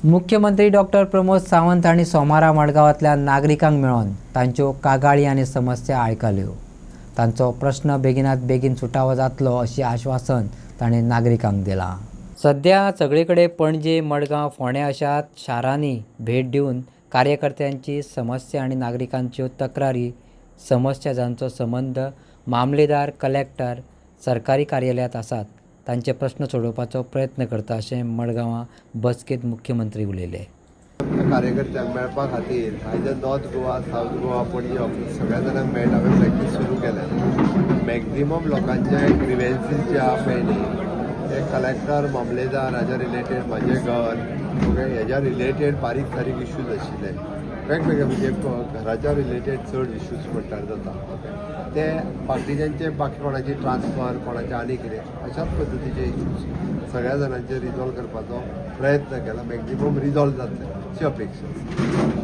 मुख्यमंत्री डॉक्टर प्रमोद सावंत हांणी सोमारा मडगांवांतल्या नागरिकांक मेळोन तांच्यो कागाळी आनी समस्या आयकल्यो। तांचो प्रश्न बेगिनात बेगीन सुटावो जातलो अशी आश्वासन तांणी नागरिकांक दिलां। सध्या सगळीकडे पणजे, मडगांव, फोंडें अशा शारांनी भेट दिवन कार्यकर्त्यांची समस्या आनी नागरिकांच्यो तक्रारी समस्या जांचो संबंध मामलेदार, कलेक्टर, सरकारी कार्यालयांत आसात तांचे प्रश्न सोडोवपाचो प्रयत्न करता अशें मडगांवां बसकेंत मुख्यमंत्री उलयले। कार्यकर्त्यांक मेळपा खातीर आयज north Goa, south Goa, Panaji office सगळ्या जाणांक मेळटा हांवें प्रॅक्टीस सुरू केल्या। मॅक्झिमम लोकांचे ग्रिवेन्सीस जे आहा पळय न्ही ते कलेक्टर, मामलेदार हाज्या रिलेटेड म्हाजें घर ओके हेज्या रिलेटेड बारीक सारीक इश्यूज आशिल्ले वेगवेगळे म्हणजे घराच्या रिलेटेड चड इश्यूज म्हणटार जाता ओके ते बाकीच्यांचे बाकी कोणाची ट्रान्सफर कोणाचे आनी कितें अशाच पद्दतीचे इश्यूज सगळ्या जाणांचे रिजॉल्व करपाचो प्रयत्न केला। मॅक्झिमम रिजॉल्व जातले अशी अपेक्षा।